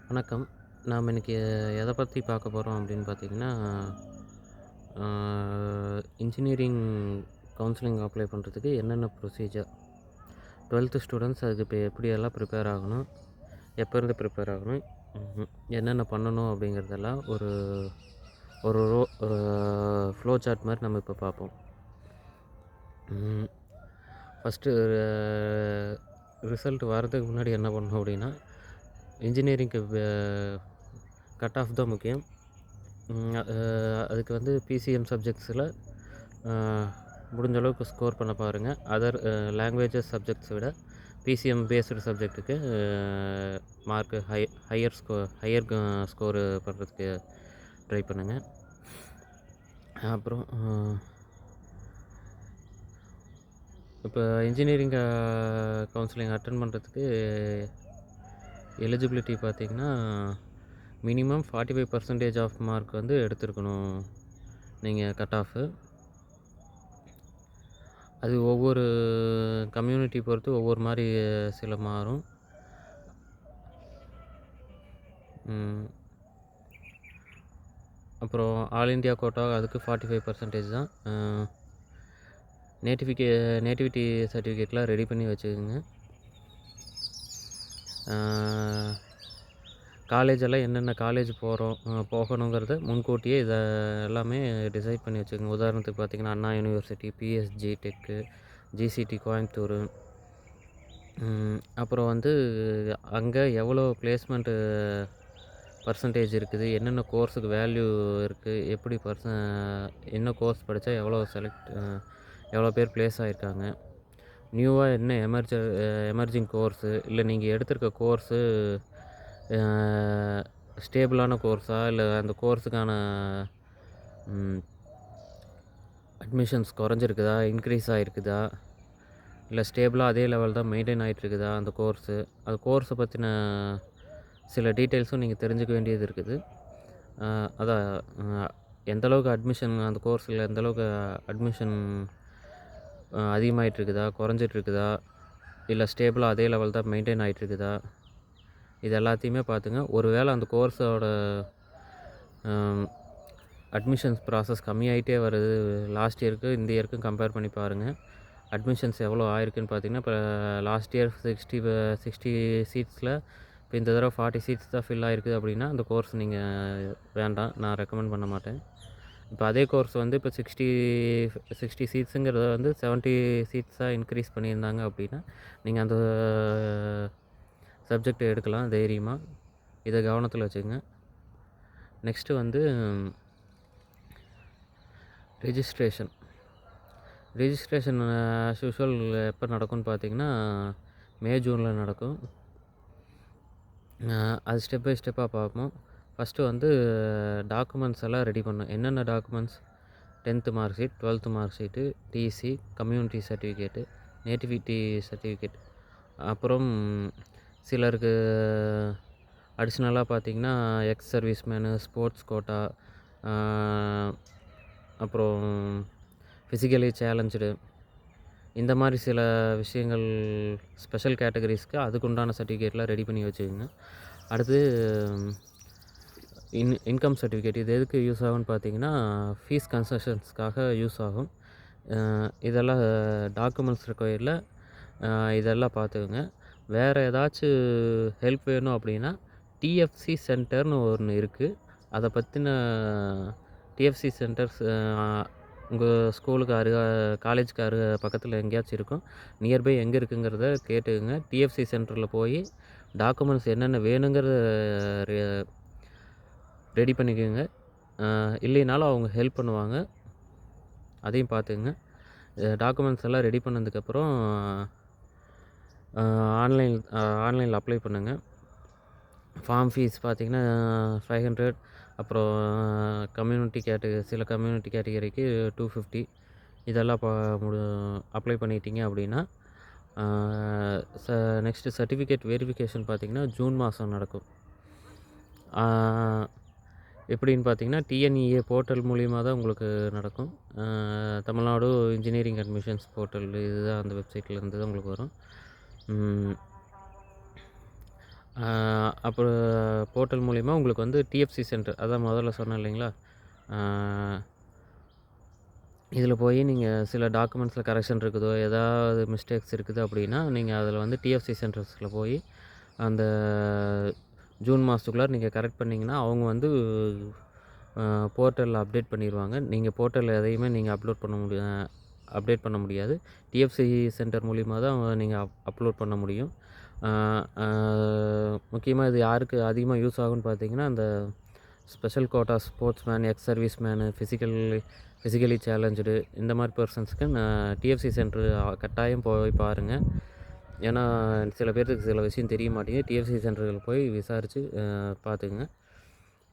வணக்கம். நாம் இன்னைக்கு எத பத்தி பார்க்க போறோம் அப்படின்னு பார்த்தீங்கன்னா, ஆ இன்ஜினியரிங் கவுன்சிலிங் அப்ளை பண்ணுறதுக்கு என்னென்ன ப்ரொசீஜர்? 12த் ஸ்டூடண்ட்ஸ் அதுக்கு இப்போ எப்படியெல்லாம் ப்ரிப்பேர் ஆகணும்? எப்போருந்து ப்ரிப்பேர் ஆகணும்? என்னென்ன பண்ணணும் அப்படிங்கிறதெல்லாம் ஒரு ஒரு ரோ ஒரு ஃப்ளோ சார்ட் மாரி நம்ம இப்போ பார்ப்போம். ம். ஃபஸ்ட்டு ரிசல்ட் வரதுக்கு முன்னாடி என்ன பண்ணணும் அப்படின்னா, இன்ஜினியரிங்க்கு கட் ஆஃப் தான் முக்கியம். அதுக்கு வந்து பிசிஎம் சப்ஜெக்ட்ஸில் முடிஞ்ச அளவுக்கு ஸ்கோர் பண்ண பாருங்கள். அதர் லாங்குவேஜஸ் சப்ஜெக்ட்ஸை விட பிசிஎம் பேஸ்டு சப்ஜெக்ட்டுக்கு மார்க்கு ஹையர் ஸ்கோரு பண்ணுறதுக்கு ட்ரை பண்ணுங்கள். அப்புறம் இப்போ இன்ஜினியரிங் கவுன்சிலிங் அட்டன் பண்ணுறதுக்கு எலிஜிபிலிட்டி பார்த்திங்கன்னா, மினிமம் 45% ஆஃப் மார்க் வந்து எடுத்துருக்கணும் நீங்கள் கட் ஆஃபு. அது ஒவ்வொரு கம்யூனிட்டி பொறுத்து ஒவ்வொரு மாதிரி சில மாறும். அப்புறம் ஆல் இண்டியா கோட்டா அதுக்கு 45% தான். நேட்டிவிட்டி சர்டிஃபிகேட்லாம் ரெடி பண்ணி வச்சுக்கோங்க. காலேஜெல்லாம் என்னென்ன காலேஜ் போகணுங்கிறத முன்கூட்டியே இதை எல்லாமே டிசைட் பண்ணி வச்சுக்கோங்க. உதாரணத்துக்கு பார்த்திங்கன்னா, Anna university, PSG tech, GCT Coimbatore. அப்புறம் வந்து அங்கே எவ்வளோ பிளேஸ்மெண்ட்டு பர்சன்டேஜ் இருக்குது, என்னென்ன கோர்ஸுக்கு வேல்யூ இருக்குது, எப்படி என்ன கோர்ஸ் படித்தா எவ்வளோ பேர் ப்ளேஸ் ஆகிருக்காங்க, நியூவாக என்ன எமர்ஜிங் கோர்ஸு, இல்லை நீங்கள் எடுத்திருக்க கோர்ஸு ஸ்டேபிளான கோர்ஸா, இல்லை அந்த கோர்ஸுக்கான அட்மிஷன்ஸ் குறைஞ்சிருக்குதா, இன்க்ரீஸ் ஆகிருக்குதா, இல்லை ஸ்டேபிளாக அதே லெவல் தான் மெயின்டைன் ஆகிட்டுருக்குதா அந்த அந்த கோர்ஸை பற்றின சில டீட்டெயில்ஸும் நீங்கள் தெரிஞ்சுக்க வேண்டியது இருக்குது. அதான் எந்தளவுக்கு அட்மிஷன் அந்த கோர்ஸில் எந்தளவுக்கு அட்மிஷன் அதிகமாகிட்டுருக்குதா, குறைஞ்சிட்ருக்குதா, இல்லை ஸ்டேபிளாக அதே லெவல் தான் மெயின்டைன் ஆகிட்டுருக்குதா, இது எல்லாத்தையுமே பார்த்துங்க. ஒரு வேளை அந்த கோர்ஸோட அட்மிஷன்ஸ் ப்ராசஸ் கம்மியாகிட்டே வருது, லாஸ்ட் இயருக்கு இந்த இயருக்கும் கம்பேர் பண்ணி பாருங்கள். அட்மிஷன்ஸ் எவ்வளோ ஆயிருக்குன்னு பார்த்தீங்கன்னா, இப்போ லாஸ்ட் இயர் 60 சீட்ஸில் இப்போ இந்த தடவை 40 சீட்ஸ் தான் ஃபில் ஆகிருக்குது அப்படின்னா, அந்த கோர்ஸ் நீங்கள் வேண்டாம், நான் ரெக்கமெண்ட் பண்ண மாட்டேன். இப்போ அதே கோர்ஸ் வந்து இப்போ 60 சீட்ஸுங்கிறத வந்து 70 சீட்ஸாக இன்க்ரீஸ் பண்ணியிருந்தாங்க அப்படின்னா, நீங்கள் அந்த சப்ஜெக்ட் எடுக்கலாம் தைரியமாக. இதை கவனத்தில் வச்சுக்கோங்க. நெக்ஸ்ட்டு வந்து ரிஜிஸ்ட்ரேஷன் ஆஸ் யூஷுவல் எப்போ நடக்கும்னு பார்த்தீங்கன்னா, மே ஜூனில் நடக்கும். அது ஸ்டெப் பை ஸ்டெப்பாக பார்ப்போம். ஃபஸ்ட்டு வந்து டாக்குமெண்ட்ஸ் எல்லாம் ரெடி பண்ணணும். என்னென்ன documents? 10th mark sheet, 12th mark sheet, TC, community certificate, nativity certificate. அப்புறம் சிலருக்கு அடிஷ்னலாக பார்த்திங்கன்னா, ex service man, sports quota, அப்புறம் ஃபிசிக்கலி சேலஞ்சு, இந்த மாதிரி சில விஷயங்கள் ஸ்பெஷல் கேட்டகரிஸ்க்கு அதுக்குண்டான சர்டிஃபிகேட்லாம் ரெடி பண்ணி வச்சுக்கோங்க. அடுத்து இன்கம் சர்டிஃபிகேட். இது எதுக்கு யூஸ் ஆகும்னு பார்த்தீங்கன்னா, ஃபீஸ் கன்செஷன்ஸ்க்காக யூஸ் ஆகும். இதெல்லாம் டாக்குமெண்ட்ஸ் ரிக்வயர்டில் இதெல்லாம் பார்த்துக்கோங்க. வேறு ஏதாச்சும் ஹெல்ப் வேணும் அப்படின்னா, டிஎஃப்சி சென்டர்னு ஒன்று இருக்குது. அதை பற்றின டிஎஃப்சி சென்டர்ஸ் உங்கள் ஸ்கூலுக்கு காலேஜுக்கு பக்கத்தில் எங்கேயாச்சும் இருக்கும். நியர்பை எங்கே இருக்குங்கிறத கேட்டுக்கோங்க. டிஎஃப்சி சென்டரில் போய் டாக்குமெண்ட்ஸ் என்னென்ன வேணுங்கிறத ரெடி பண்ணிக்கோங்க. இல்லைனாலும் அவங்க ஹெல்ப் பண்ணுவாங்க, அதையும் பார்த்துக்குங்க. டாக்குமெண்ட்ஸ் எல்லாம் ரெடி பண்ணதுக்கப்புறம் ஆன்லைனில் அப்ளை பண்ணுங்கள். ஃபார்ம் ஃபீஸ் பார்த்திங்கன்னா 500. அப்புறம் சில கம்யூனிட்டி கேட்டகரிக்கு 250. இதெல்லாம் அப்ளை பண்ணிட்டீங்க அப்படின்னா, நெக்ஸ்ட்டு சர்டிஃபிகேட் வெரிஃபிகேஷன் பார்த்திங்கன்னா ஜூன் மாதம் நடக்கும். எப்படின்னு பார்த்தீங்கன்னா, டிஎன்இஏ போர்ட்டல் மூலிமா தான் உங்களுக்கு நடக்கும். தமிழ்நாடு இன்ஜினியரிங் அட்மிஷன்ஸ் போர்ட்டல் இதுதான், அந்த வெப்சைட்லேருந்து தான் உங்களுக்கு வரும். அப்புறம் போர்ட்டல் மூலிமா உங்களுக்கு வந்து டிஎஃப்சி சென்டர் அதான் முதல்ல சொன்னேன் இல்லைங்களா, இதில போய் நீங்கள் சில டாக்குமெண்ட்ஸில் கரெக்ஷன் இருக்குதோ, ஏதாவது மிஸ்டேக்ஸ் இருக்குது அப்படின்னா, நீங்கள் அதில் வந்து டிஎஃப்சி சென்டர்ஸில் போய் அந்த ஜூன் மாதத்துக்குள்ளார நீங்கள் கரெக்ட் பண்ணிங்கன்னா, அவங்க வந்து போர்ட்டலில் அப்டேட் பண்ணிடுவாங்க. நீங்கள் போர்ட்டலில் எதையுமே நீங்கள் அப்டேட் பண்ண முடியாது. டிஎஃப்சி சென்டர் மூலிமா தான் நீங்கள் அப்லோட் பண்ண முடியும். முக்கியமாக இது யாருக்கு அதிகமாக யூஸ் ஆகும்னு பார்த்தீங்கன்னா, அந்த special quota sportsman, ex service menu, physically challenged இந்த மாதிரி பர்சன்ஸ்க்கு டிஎஃப்சி சென்டர் கட்டாயம் போய் பாருங்கள். ஏன்னா சில பேர்த்துக்கு சில விஷயம் தெரிய மாட்டேங்குது. டிஎஃப்சி சென்டர்கள் போய் விசாரித்து பார்த்துக்குங்க.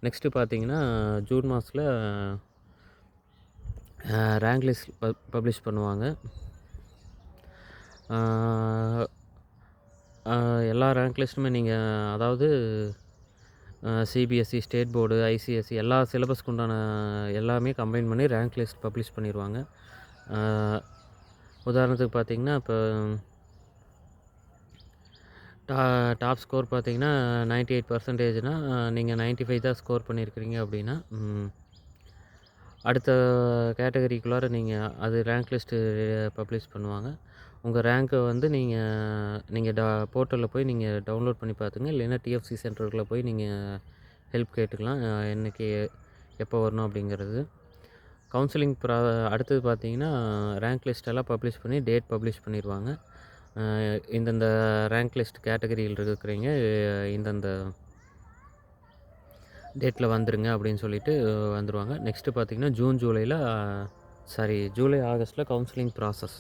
நெக்ஸ்ட்டு பார்த்தீங்கன்னா, ஜூன் மாதத்தில் ரேங்க் லிஸ்ட் பப்ளிஷ் பண்ணுவாங்க. எல்லா ரேங்க் லிஸ்ட்டுமே நீங்கள் அதாவது சிபிஎஸ்சி, ஸ்டேட் போர்டு, ஐசிஎஸ்சி எல்லா சிலபஸ்க்கு உண்டான எல்லாமே கம்பைன் பண்ணி ரேங்க் லிஸ்ட் பப்ளிஷ் பண்ணிடுவாங்க. உதாரணத்துக்கு பார்த்தீங்கன்னா, இப்போ டாப் ஸ்கோர் பார்த்தீங்கன்னா 98%னா நீங்கள் 95 தான் ஸ்கோர் பண்ணியிருக்கிறீங்க அப்படின்னா, அடுத்த கேட்டகரிக்குள்ளார நீங்கள் அது ரேங்க் லிஸ்ட்டு பப்ளிஷ் பண்ணுவாங்க. உங்கள் ரேங்க்கை வந்து நீங்கள் போர்ட்டலில் போய் நீங்கள் டவுன்லோட் பண்ணி பார்த்துங்க. இல்லைன்னா டிஎஃப்சி சென்டருக்குள்ள போய் நீங்கள் ஹெல்ப் கேட்டுக்கலாம். என்றைக்கு எப்போ வரணும் அப்படிங்கிறது. கவுன்சிலிங் அடுத்தது பார்த்தீங்கன்னா, ரேங்க் லிஸ்ட்டெல்லாம் பப்ளிஷ் பண்ணி டேட் பப்ளிஷ் பண்ணிடுவாங்க. இந்தந்த ரேங்க் லிஸ்ட் கேட்டகரியில் இருக்கிறீங்க இந்தந்த டேட்டில் வந்துருங்க அப்படின்னு சொல்லிட்டு வந்துடுவாங்க. நெக்ஸ்ட்டு பார்த்திங்கன்னா ஜூலை ஆகஸ்ட்டில் கவுன்சிலிங் ப்ராசஸ்.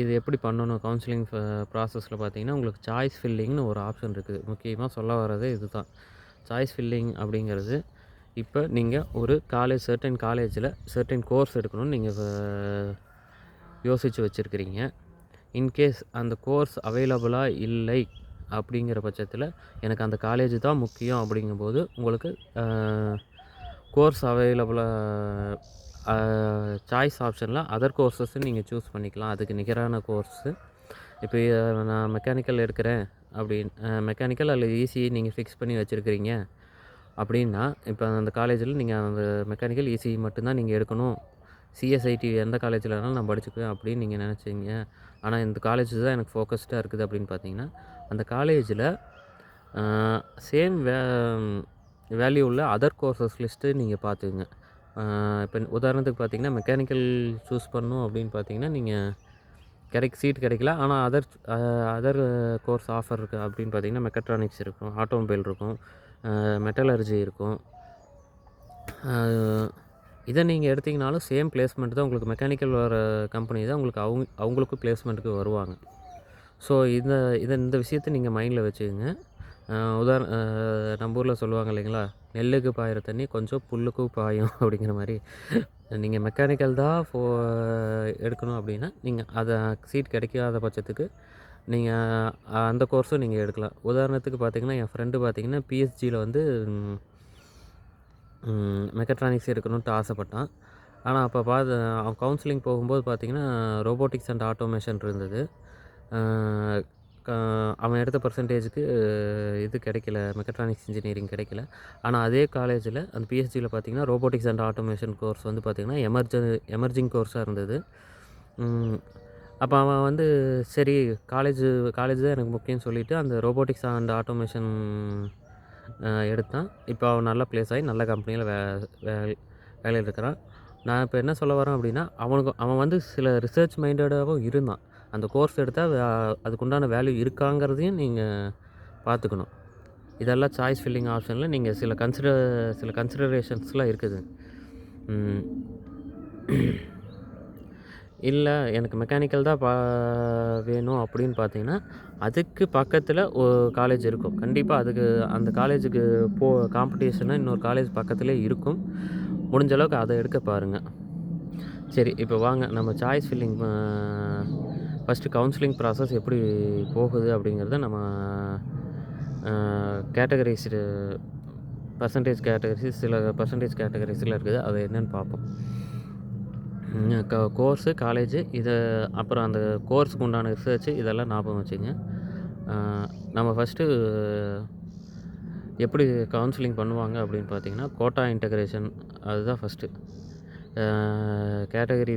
இது எப்படி பண்ணணும் கவுன்சிலிங் ப்ராசஸில் பார்த்தீங்கன்னா, உங்களுக்கு சாய்ஸ் ஃபில்லிங்னு ஒரு ஆப்ஷன் இருக்குது. முக்கியமாக சொல்ல வர்றது இது தான். சாய்ஸ் ஃபில்லிங் அப்படிங்கிறது, இப்போ நீங்கள் ஒரு சர்டன் காலேஜில் சர்டன் கோர்ஸ் எடுக்கணும்னு நீங்கள் யோசித்து வச்சுருக்கிறீங்க. இன்கேஸ் அந்த கோர்ஸ் அவைலபிளாக இல்லை அப்படிங்கிற பட்சத்தில், எனக்கு அந்த காலேஜ் தான் முக்கியம் அப்படிங்கும்போது, உங்களுக்கு கோர்ஸ் அவைலபிளாக சாய்ஸ் ஆப்ஷனில் அதர் கோர்ஸஸ் நீங்கள் சூஸ் பண்ணிக்கலாம். அதுக்கு நிகரான கோர்ஸு. இப்போ நான் மெக்கானிக்கல் எடுக்கிறேன் மெக்கானிக்கல் அல்லது இசிஇ நீங்கள் ஃபிக்ஸ் பண்ணி வச்சுருக்கிறீங்க அப்படின்னா, இப்போ அந்த காலேஜில் நீங்கள் அந்த மெக்கானிக்கல் இசிஇ மட்டும்தான் நீங்கள் எடுக்கணும். சிஎஸ்ஐடி எந்த காலேஜில் வேணாலும் நான் படிச்சுக்குவேன் அப்படின்னு நீங்கள் நினச்சிங்க. ஆனால் இந்த காலேஜ் தான் எனக்கு ஃபோக்கஸ்டாக இருக்குது அப்படின்னு பார்த்தீங்கன்னா, அந்த காலேஜில் சேம் வேல்யூ உள்ள அதர் கோர்சஸ் லிஸ்ட்டு நீங்கள் பார்த்துக்குங்க. இப்போ உதாரணத்துக்கு பார்த்தீங்கன்னா, மெக்கானிக்கல் சூஸ் பண்ணணும் அப்படின்னு பார்த்தீங்கன்னா, நீங்கள் சீட் கிடைக்கல. ஆனால் அதர் கோர்ஸ் ஆஃபர் இருக்குது அப்படின்னு பார்த்தீங்கன்னா, மெக்கட்ரானிக்ஸ் இருக்கும், ஆட்டோமொபைல் இருக்கும், மெட்டலர்ஜி இருக்கும். இதை நீங்கள் எடுத்திங்கனாலும் சேம் பிளேஸ்மெண்ட் தான். உங்களுக்கு மெக்கானிக்கல் வர கம்பெனி தான் உங்களுக்கு அவங்களுக்கும் பிளேஸ்மெண்ட்டுக்கு வருவாங்க. ஸோ இந்த விஷயத்தை நீங்கள் மைண்டில் வச்சுக்கோங்க. நம்ம ஊரில் சொல்லுவாங்க இல்லைங்களா, நெல்லுக்கு பாயிற தண்ணி கொஞ்சம் புல்லுக்கும் பாயும் அப்படிங்கிற மாதிரி. நீங்கள் மெக்கானிக்கல் தான் எடுக்கணும் அப்படின்னா, நீங்கள் அதை சீட் கிடைக்காத பட்சத்துக்கு நீங்கள் அந்த கோர்ஸும் நீங்கள் எடுக்கலாம். உதாரணத்துக்கு பார்த்தீங்கன்னா, என் ஃப்ரெண்டு பார்த்தீங்கன்னா பிஎஸ்ஜியில் வந்து மெக்கட்ரானிக்ஸ் எடுக்கணுன்ட்டு ஆசைப்பட்டான். ஆனால் அப்போ அவன் கவுன்சிலிங் போகும்போது பார்த்தீங்கன்னா, ரோபோட்டிக்ஸ் அண்ட் ஆட்டோமேஷன் இருந்தது. அவன் எடுத்த பர்சன்டேஜுக்கு இது கிடைக்கல, மெக்கட்ரானிக்ஸ் இன்ஜினியரிங் கிடைக்கல. ஆனால் அதே காலேஜில் அந்த பிஎஸ்ஜியில் பார்த்தீங்கன்னா, ரோபோட்டிக்ஸ் அண்ட் ஆட்டோமேஷன் கோர்ஸ் வந்து பார்த்திங்கன்னா எமர்ஜிங் கோர்ஸாக இருந்தது. அப்போ அவன் வந்து சரி காலேஜ் தான் எனக்கு முக்கியம்னு சொல்லிவிட்டு அந்த ரோபோட்டிக்ஸ் அண்ட் ஆட்டோமேஷன் எடுத்தான். இப்போ அவன் நல்ல ப்ளேஸ் ஆகி நல்ல கம்பெனியில் வேலையில் இருக்கிறான். நான் இப்போ என்ன சொல்ல வரேன் அப்படின்னா, அவன் வந்து சில ரிசர்ச் மைண்டடாகவும் இருந்தான். அந்த கோர்ஸ் எடுத்தால் அதுக்குண்டான வேல்யூ இருக்காங்கிறதையும் நீங்கள் பார்த்துக்கணும். இதெல்லாம் சாய்ஸ் ஃபில்லிங் ஆப்ஷனில் நீங்கள் சில கன்சிடரேஷன்ஸ்லாம் இருக்குது. இல்லை எனக்கு மெக்கானிக்கல் தான் வேணும் அப்படின்னு பார்த்தீங்கன்னா, அதுக்கு பக்கத்தில் ஒரு காலேஜ் இருக்கும். கண்டிப்பாக அந்த காலேஜுக்கு காம்படிஷனாக இன்னொரு காலேஜ் பக்கத்துலேயே இருக்கும். முடிஞ்ச அளவுக்கு அதை எடுக்க பாருங்கள். சரி, இப்போ வாங்க நம்ம choice filling first counselling process எப்படி போகுது அப்படிங்கிறத நம்ம கேட்டகரிஸ்டு சில பர்சன்டேஜ் கேட்டகரிஸில் இருக்குது. அது என்னென்னு பார்ப்போம். கோர்ஸு, காலேஜு, அப்புறம் அந்த கோர்ஸுக்கு உண்டான ரிசர்ச்சு இதெல்லாம் ஞாபகம் வச்சுங்க. நம்ம ஃபஸ்ட்டு எப்படி கவுன்சிலிங் பண்ணுவாங்க அப்படின்னு பார்த்தீங்கன்னா, கோட்டா இன்டகிரேஷன் அதுதான் first. Category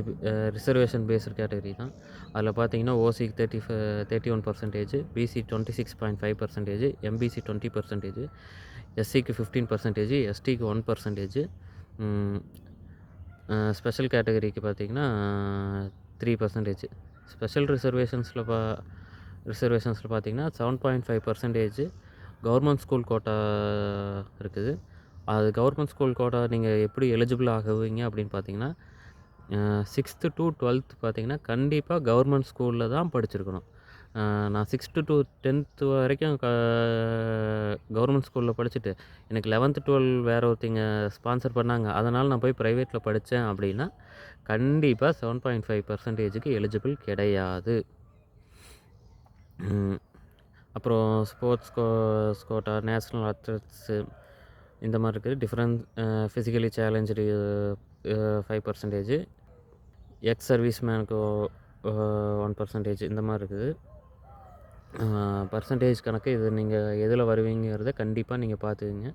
reservation based category தான். அதில் பார்த்தீங்கன்னா ஓசிக்கு 31%, பிசி 26.5%, எம்பிசி 20%, எஸ்சிக்கு 15%, எஸ்டிக்கு 1%, ஸ்பெஷல் கேட்டகரிக்கு பார்த்தீங்கன்னா 3%. ஸ்பெஷல் ரிசர்வேஷன்ஸில் பார்த்தீங்கன்னா 7.5% கவர்மெண்ட் ஸ்கூல் கோட்டா இருக்குது. அது கவர்மெண்ட் ஸ்கூல் கோட்டா நீங்கள் எப்படி எலிஜிபிள் ஆகுவீங்க அப்படின்னு பார்த்தீங்கன்னா, 6th to 12th பார்த்தீங்கன்னா கண்டிப்பாக கவர்மெண்ட் ஸ்கூலில் தான் படிச்சிருக்கணும். நான் 6th to 10th வரைக்கும் கவர்மெண்ட் ஸ்கூலில் படிச்சுட்டு எனக்கு 11th 12 வேறு ஒருத்தங்க ஸ்பான்சர் பண்ணாங்க, அதனால் நான் போய் ப்ரைவேட்டில் படித்தேன் அப்படின்னா கண்டிப்பாக 7.5%க்கு எலிஜிபிள் கிடையாது. அப்புறம் ஸ்போர்ட்ஸ் கோட்டா, நேஷ்னல் அத்லெட்ஸு இந்த மாதிரி இருக்குது. Different physically challenge 5%, ex service மேனுக்கு 1% இந்த மாதிரி இருக்குது. பர்சன்டேஜ் கணக்கு இது நீங்கள் எதில் வருவீங்கிறத கண்டிப்பாக நீங்கள் பார்த்துக்குங்க.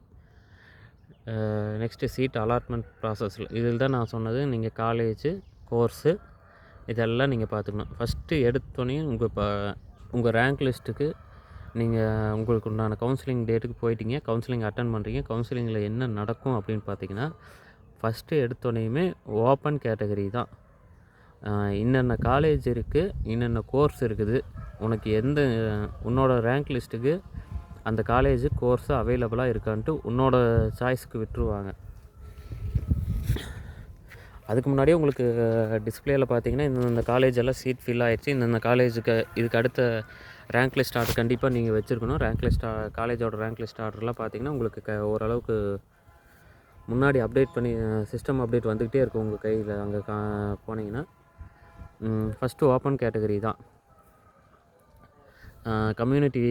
நெக்ஸ்ட்டு சீட் அலாட்மெண்ட் ப்ராசஸில் இதில் தான் நான் சொன்னது, நீங்கள் காலேஜு கோர்ஸு இதெல்லாம் நீங்கள் பார்த்துக்கணும். ஃபஸ்ட்டு எடுத்தோடனே உங்கள் ரேங்க் லிஸ்ட்டுக்கு நீங்கள் உங்களுக்கு உண்டான கவுன்சிலிங் டேட்டுக்கு போயிட்டீங்க, கவுன்சிலிங் அட்டன் பண்ணுறீங்க. கவுன்சிலிங்கில் என்ன நடக்கும் அப்படின்னு பார்த்தீங்கன்னா, ஃபஸ்ட்டு எடுத்தோடனையுமே ஓப்பன் கேட்டகரி தான். இன்னென்ன காலேஜ் இருக்குது, இன்னென்ன கோர்ஸ் இருக்குது, உனக்கு உன்னோட ரேங்க் லிஸ்ட்டுக்கு அந்த காலேஜு கோர்ஸு அவைலபிளாக இருக்கான்ட்டு உன்னோட சாய்ஸுக்கு விட்டுருவாங்க. அதுக்கு முன்னாடியே உங்களுக்கு டிஸ்பிளேயில் பார்த்தீங்கன்னா இந்த காலேஜ் எல்லாம் சீட் ஃபில் ஆகிடுச்சு, இந்த காலேஜுக்கு இதுக்கு அடுத்த ரேங்க் லிஸ்ட் ஆர்டர் கண்டிப்பாக நீங்கள் வச்சுருக்கணும். காலேஜோட ரேங்க் லிஸ்ட் ஆர்டர்லாம் பார்த்தீங்கன்னா உங்களுக்கு ஓரளவுக்கு முன்னாடி அப்டேட் பண்ணி சிஸ்டம் அப்டேட் வந்துக்கிட்டே இருக்கும் உங்கள் கையில். அங்கே போனீங்கன்னா ஃபஸ்ட்டு ஓப்பன் கேட்டகரி தான். கம்யூனிட்டி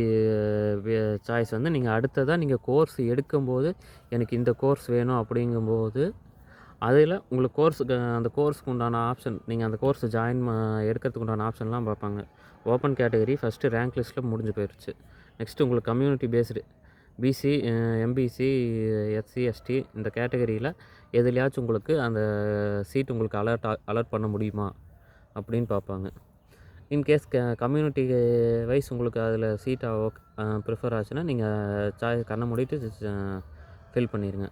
சாய்ஸ் வந்து நீங்கள் அடுத்ததாக நீங்கள் கோர்ஸ் எடுக்கும்போது எனக்கு இந்த கோர்ஸ் வேணும் அப்படிங்கும்போது அதில் உங்களுக்கு அந்த கோர்ஸுக்கு உண்டான ஆப்ஷன், நீங்கள் அந்த கோர்ஸ் எடுக்கிறதுக்கு உண்டான ஆப்ஷன்லாம் பார்ப்பாங்க. ஓப்பன் கேட்டகரி ஃபஸ்ட்டு ரேங்க் லிஸ்ட்டில் முடிஞ்சு போயிடுச்சு. நெக்ஸ்ட்டு உங்களுக்கு community based BC, MBC, SC, ST இந்த கேட்டகரியில் எதுலையாச்சும் உங்களுக்கு அந்த சீட் உங்களுக்கு அலர்ட் பண்ண முடியுமா அப்படின்னு பார்ப்பாங்க. இன்கேஸ் கம்யூனிட்டி வைஸ் உங்களுக்கு அதில் சீட்டாக ப்ரிஃபர் ஆச்சுன்னா நீங்கள் கண்ணை மூடிட்டு ஃபில் பண்ணிடுங்க.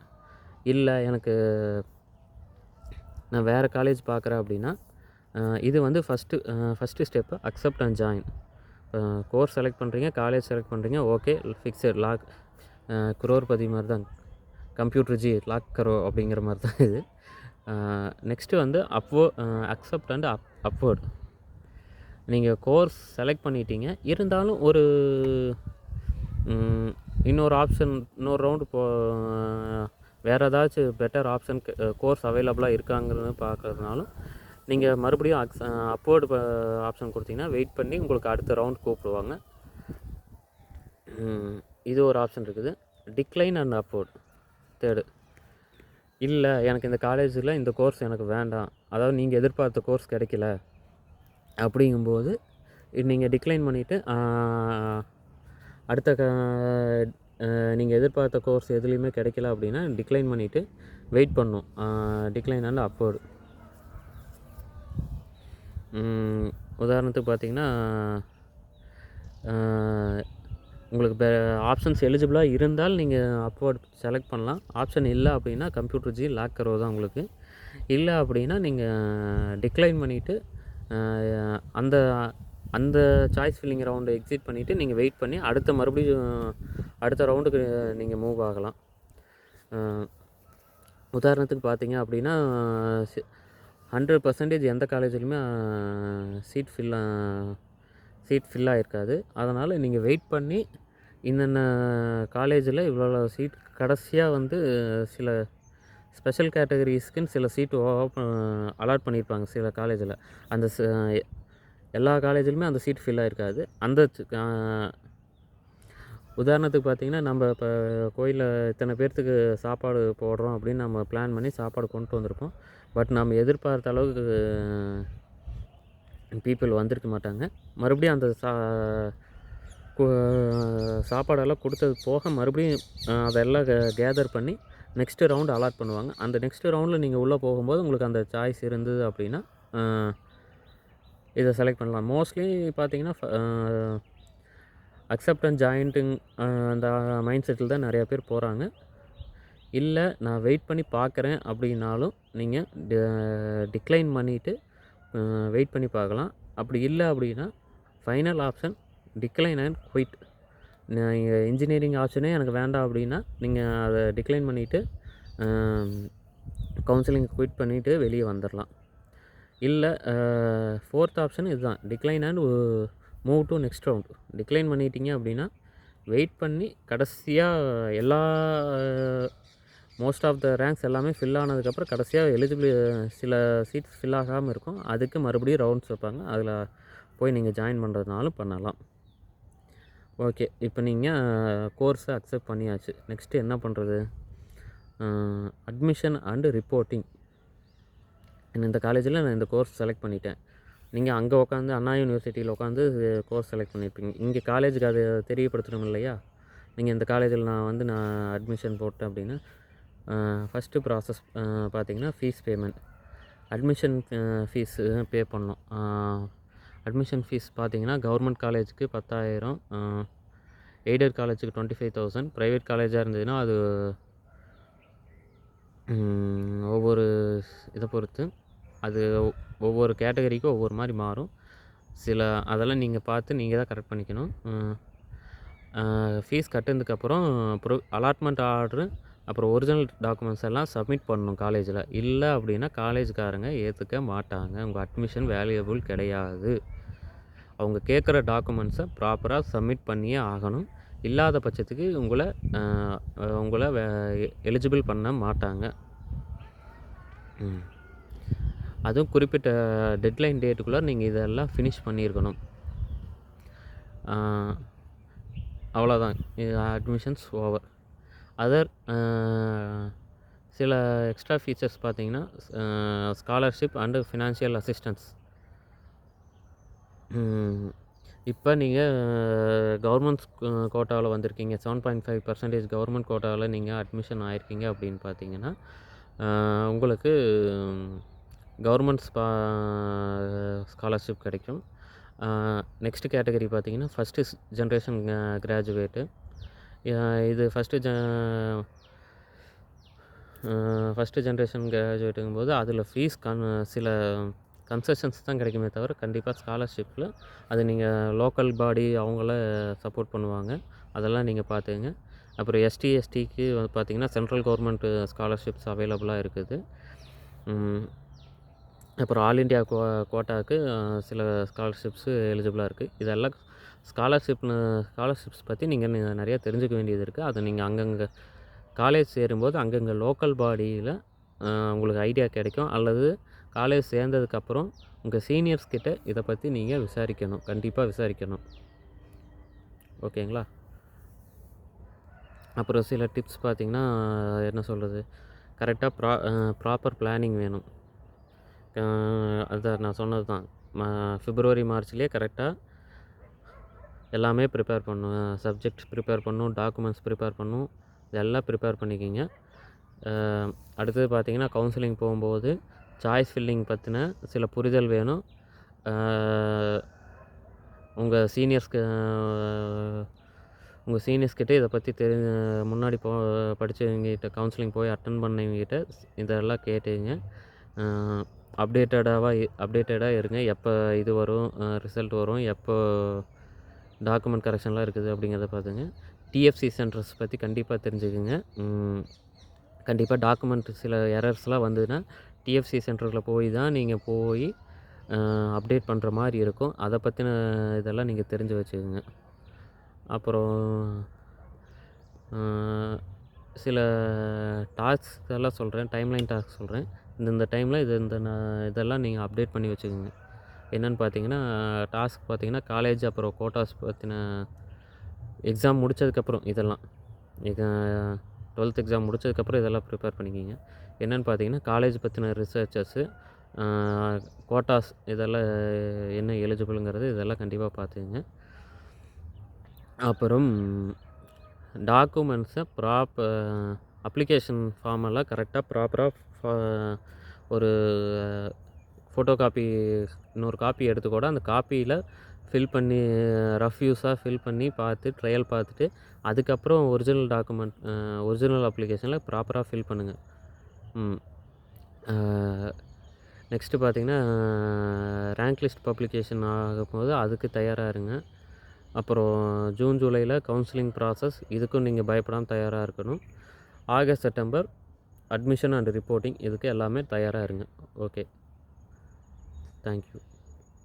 இல்லை நான் வேறு காலேஜ் பார்க்குறேன் அப்படின்னா இது வந்து first step accept and join. Course select பண்ணுறீங்க, காலேஜ் செலக்ட் பண்ணுறீங்க, ஓகே ஃபிக்ஸட் லாக் குரோர்பதி மாதிரி தான், கம்ப்யூட்டர் ஜி லாக் கரோ அப்படிங்கிற மாதிரி தான் இது. நெக்ஸ்ட்டு வந்து அக்செப்ட் அண்ட் அப்வர்ட். நீங்கள் கோர்ஸ் செலக்ட் பண்ணிட்டீங்க, இருந்தாலும் இன்னொரு ரவுண்டு வேறு ஏதாச்சும் பெட்டர் ஆப்ஷன் கோர்ஸ் அவைலபிளாக இருக்காங்கிறது பார்க்குறதுனாலும் நீங்கள் மறுபடியும் அப்வர்டு ஆப்ஷன் கொடுத்தீங்கன்னா வெயிட் பண்ணி உங்களுக்கு அடுத்த ரவுண்ட் கூப்பிடுவாங்க. இது ஒரு ஆப்ஷன் இருக்குது. Decline and upward third. இல்லை எனக்கு இந்த காலேஜில் இந்த கோர்ஸ் எனக்கு வேண்டாம், அதாவது நீங்கள் எதிர்பார்த்த கோர்ஸ் கிடைக்கல அப்படிங்கும்போது நீங்கள் டிக்ளைன் பண்ணிவிட்டு அடுத்த நீங்கள் எதிர்பார்த்த கோர்ஸ் எதுலேயுமே கிடைக்கல அப்படின்னா டிக்ளைன் பண்ணிவிட்டு வெயிட் பண்ணணும். Decline and upward. உதாரணத்துக்கு பார்த்தீங்கன்னா உங்களுக்கு ஆப்ஷன்ஸ் எலிஜிபிளாக இருந்தால் நீங்கள் அப்வர்ட் செலக்ட் பண்ணலாம். ஆப்ஷன் இல்லை அப்படின்னா கம்ப்யூட்டர் ஜி லாக் கரோ தான் உங்களுக்கு. இல்லை அப்படின்னா நீங்கள் டிக்ளைன் பண்ணிவிட்டு அந்த சாய்ஸ் ஃபில்லிங் ரவுண்டை எக்ஸிட் பண்ணிவிட்டு நீங்கள் வெயிட் பண்ணி மறுபடியும் அடுத்த ரவுண்டுக்கு நீங்கள் மூவ் ஆகலாம். உதாரணத்துக்கு பார்த்தீங்க அப்படின்னா 100% எந்த காலேஜ்லையுமே சீட் ஃபில் ஆகிருக்காது. அதனால் நீங்கள் வெயிட் பண்ணி இன்னென்ன காலேஜில் இவ்வளோ சீட் கடைசியாக வந்து சில ஸ்பெஷல் கேட்டகரிஸ்க்குன்னு சில சீட்டு அலாட் பண்ணியிருப்பாங்க சில காலேஜில். அந்த எல்லா காலேஜிலுமே அந்த சீட் ஃபில் ஆகிருக்காது. உதாரணத்துக்கு பார்த்திங்கன்னா நம்ம இப்போ கோயிலில் இத்தனை பேர்த்துக்கு சாப்பாடு போடுறோம் அப்படின்னு நம்ம பிளான் பண்ணி சாப்பாடு கொண்டு வந்திருப்போம். பட் நம்ம எதிர்பார்த்த அளவுக்கு பீப்புள் வந்திருக்க மாட்டாங்க. மறுபடியும் அந்த சாப்பாடெல்லாம் கொடுத்தது போக மறுபடியும் அதெல்லாம் கேதர் பண்ணி நெக்ஸ்ட்டு ரவுண்டு அலாட் பண்ணுவாங்க. அந்த நெக்ஸ்ட்டு ரவுண்டில் நீங்கள் உள்ளே போகும்போது உங்களுக்கு அந்த சாய்ஸ் இருந்தது அப்படின்னா இதை செலக்ட் பண்ணலாம். மோஸ்ட்லி பார்த்தீங்கன்னா அக்செப்ட் அண்ட் ஜாயின்ட்டுங் அந்த மைண்ட் செட்டில் தான் நிறையா பேர் போகிறாங்க. இல்லை நான் வெயிட் பண்ணி பார்க்குறேன் அப்படின்னாலும் நீங்கள் டிக்ளைன் பண்ணிவிட்டு வெயிட் பண்ணி பார்க்கலாம். அப்படி இல்லை அப்படின்னா final option decline and quit. நீங்கள் இன்ஜினியரிங் ஆப்ஷனே எனக்கு வேண்டாம் அப்படின்னா நீங்கள் அதை டிக்ளைன் பண்ணிவிட்டு கவுன்சிலிங் குயிட் பண்ணிவிட்டு வெளியே வந்துடலாம். இல்லை 4th ஆப்ஷன் இதுதான், decline and move to next round. Decline பண்ணிட்டீங்க அப்படின்னா வெயிட் பண்ணி கடைசியாக எல்லா மோஸ்ட் ஆஃப் த ரேங்க்ஸ் எல்லாமே ஃபில் ஆனதுக்கப்புறம் கடைசியாக எலிஜிபிள் சில சீட்ஸ் ஃபில் ஆகாமல் இருக்கும். அதுக்கு மறுபடியும் ரவுண்ட்ஸ் வைப்பாங்க. அதில் போய் நீங்கள் ஜாயின் பண்ணுறதுனாலும் பண்ணலாம். ஓகே, இப்போ நீங்கள் கோர்ஸை அக்செப்ட் பண்ணியாச்சு. நெக்ஸ்ட்டு என்ன பண்ணுறது? Admission and reporting. இந்த காலேஜில் நான் இந்த கோர்ஸ் செலக்ட் பண்ணிட்டேன். நீங்கள் அங்கே உட்காந்து அண்ணா யூனிவர்சிட்டியில் உட்காந்து கோர்ஸ் செலக்ட் பண்ணியிருப்பீங்க. இங்கே காலேஜுக்கு அதை தெரியப்படுத்தணும் இல்லையா? நீங்கள் இந்த காலேஜில் நான் அட்மிஷன் போட்டேன் அப்படின்னா ஃபஸ்ட்டு ப்ராசஸ் பார்த்திங்கன்னா fees payment. Admission fees pay பண்ணணும். அட்மிஷன் ஃபீஸ் பார்த்திங்கன்னா கவர்மெண்ட் காலேஜுக்கு 10,000, எய்டட் காலேஜுக்கு 25,000, ப்ரைவேட் காலேஜாக இருந்ததுன்னா அது ஒவ்வொரு இதை பொறுத்து அது ஒவ்வொரு கேட்டகரிக்கும் ஒவ்வொரு மாதிரி மாறும். அதெல்லாம் நீங்கள் பார்த்து நீங்கள் தான் கரெக்ட் பண்ணிக்கணும். ஃபீஸ் கட்டினதுக்கப்புறம் அலாட்மெண்ட் ஆர்டரு அப்புறம் ஒரிஜினல் டாக்குமெண்ட்ஸ் எல்லாம் சப்மிட் பண்ணணும் காலேஜில். இல்லை அப்படின்னா காலேஜுக்காரங்க ஏற்றுக்க மாட்டாங்க. உங்கள் அட்மிஷன் வேல்யூபிள் கிடையாது. அவங்க கேட்குற டாக்குமெண்ட்ஸை ப்ராப்பராக சப்மிட் பண்ணியே ஆகணும். இல்லாத பட்சத்துக்கு உங்களை எலிஜிபிள் பண்ண மாட்டாங்க. அதுவும் குறிப்பிட்ட டெட்லைன் டேட்டுக்குள்ளே நீங்கள் இதெல்லாம் ஃபினிஷ் பண்ணியிருக்கணும். அவ்வளோதான், அட்மிஷன்ஸ் ஓவர். அதர் சில எக்ஸ்ட்ரா ஃபீச்சர்ஸ் பார்த்திங்கன்னா ஸ்காலர்ஷிப் அண்டு ஃபினான்ஷியல் அசிஸ்டன்ஸ். இப்போ நீங்கள் கவர்மெண்ட் கோட்டாவில் வந்திருக்கீங்க, 7.5% கவர்மெண்ட் கோட்டாவில் நீங்கள் அட்மிஷன் ஆகிருக்கீங்க அப்படின்னு பார்த்தீங்கன்னா உங்களுக்கு கவர்மெண்ட் ஸ்காலர்ஷிப் கிடைக்கும். நெக்ஸ்ட்டு கேட்டகரி பார்த்திங்கன்னா ஃபஸ்ட்டு ஜென்ரேஷன் கிராஜுவேட்டு. இது ஃபஸ்ட்டு ஜென்ரேஷன் கிராஜுவேட்டுங்கும்போது அதில் ஃபீஸ் சில கன்செஷன்ஸ் தான் கிடைக்குமே தவிர கண்டிப்பாக ஸ்காலர்ஷிப்பில் அது நீங்கள் லோக்கல் பாடி அவங்கள சப்போர்ட் பண்ணுவாங்க. அதெல்லாம் நீங்கள் பார்த்துங்க. அப்புறம் எஸ்டிக்கு பார்த்திங்கன்னா சென்ட்ரல் கவர்மெண்ட் ஸ்காலர்ஷிப்ஸ் அவைலபிளாக இருக்குது. அப்புறம் ஆல் இண்டியா கோட்டாவுக்கு சில ஸ்காலர்ஷிப்ஸு எலிஜிபிளாக இருக்குது. இதெல்லாம் ஸ்காலர்ஷிப்ஸ் பற்றி நீங்கள் நிறையா தெரிஞ்சுக்க வேண்டியது இருக்குது. அதை நீங்கள் அங்கங்கே காலேஜ் சேரும்போது அங்கங்கே லோக்கல் பாடியில் உங்களுக்கு ஐடியா கிடைக்கும். அல்லது காலேஜ் சேர்ந்ததுக்கப்புறம் உங்கள் சீனியர்ஸ் கிட்ட இதை பற்றி நீங்கள் விசாரிக்கணும், கண்டிப்பாக விசாரிக்கணும். ஓகேங்களா? அப்புறம் சில டிப்ஸ் பார்த்திங்கன்னா என்ன சொல்கிறது, கரெக்டாக ப்ராப்பர் பிளானிங் வேணும். அதை நான் சொன்னது தான், February Marchலேயே கரெக்டாக எல்லாமே ப்ரிப்பேர் பண்ணணும். சப்ஜெக்ட் ப்ரிப்பேர் பண்ணணும், டாக்குமெண்ட்ஸ் ப்ரிப்பேர் பண்ணணும், இதெல்லாம் ப்ரிப்பேர் பண்ணிக்கிங்க. அடுத்தது பார்த்திங்கன்னா கவுன்சிலிங் போகும்போது சாய்ஸ் ஃபில்லிங் பற்றின சில புரிதல் வேணும். உங்கள் சீனியர்ஸ்கிட்ட இதை பற்றி முன்னாடி படித்தவங்ககிட்ட கவுன்சிலிங் போய் அட்டன் பண்ணவங்ககிட்ட இதெல்லாம் கேட்டுங்க. அப்டேட்டடாக இருங்க. எப்போ இது வரும், ரிசல்ட் வரும், எப்போ டாக்குமெண்ட் கரெக்ஷன்லாம் இருக்குது அப்படிங்கிறத பார்த்துங்க. டிஎஃப்சி சென்டர்ஸ் பற்றி கண்டிப்பாக தெரிஞ்சுக்குங்க. கண்டிப்பாக டாக்குமெண்ட் சில எரர்ஸ்லாம் வந்ததுன்னா டிஎஃப்சி சென்டரில் தான் நீங்கள் போய் அப்டேட் பண்ணுற மாதிரி இருக்கும். அதை பற்றின இதெல்லாம் நீங்கள் தெரிஞ்சு வச்சுக்கோங்க. அப்புறம் சில டாஸ்க் எல்லாம் சொல்கிறேன், டைம்லைன் டாஸ்க் சொல்கிறேன். இந்த டைமில் இதெல்லாம் நீங்கள் அப்டேட் பண்ணி வச்சுக்கோங்க. என்னென்னு பார்த்தீங்கன்னா டாஸ்க் பார்த்திங்கன்னா காலேஜ் அப்புறம் கோட்டாஸ் பற்றின எக்ஸாம் முடித்ததுக்கப்புறம் இதெல்லாம் 12th எக்ஸாம் முடித்ததுக்கப்புறம் இதெல்லாம் ப்ரிப்பேர் பண்ணிக்கிங்க. என்னென்னு பார்த்தீங்கன்னா காலேஜ் பற்றின ரிசர்ச்சஸ்ஸு, கோட்டாஸ் இதெல்லாம் என்ன எலிஜிபிளுங்கிறது இதெல்லாம் கண்டிப்பாக பார்த்துக்குங்க. அப்புறம் டாக்குமெண்ட்ஸை அப்ளிகேஷன் ஃபார்மெல்லாம் கரெக்டாக ப்ராப்பராக ஒரு ஃபோட்டோ காப்பி இன்னொரு காப்பி எடுத்து கூட அந்த காப்பியில் ஃபில் பண்ணி ரஃப் யூஸாக ஃபில் பண்ணி பார்த்து ட்ரையல் பார்த்துட்டு அதுக்கப்புறம் ஒரிஜினல் அப்ளிகேஷனில் ப்ராப்பராக ஃபில் பண்ணுங்கள். நெக்ஸ்ட்டு பார்த்திங்கன்னா ரேங்க் லிஸ்ட் பப்ளிகேஷன் ஆகும்போது அதுக்கு தயாராக இருங்க. அப்புறம் ஜூன் ஜூலையில் கவுன்சிலிங் ப்ராசஸ், இதுக்கும் நீங்கள் பயப்படாமல் தயாராக இருக்கணும். August September admission and reporting, இதுக்கு எல்லாமே தயாராக இருங்க. Okay, thank you.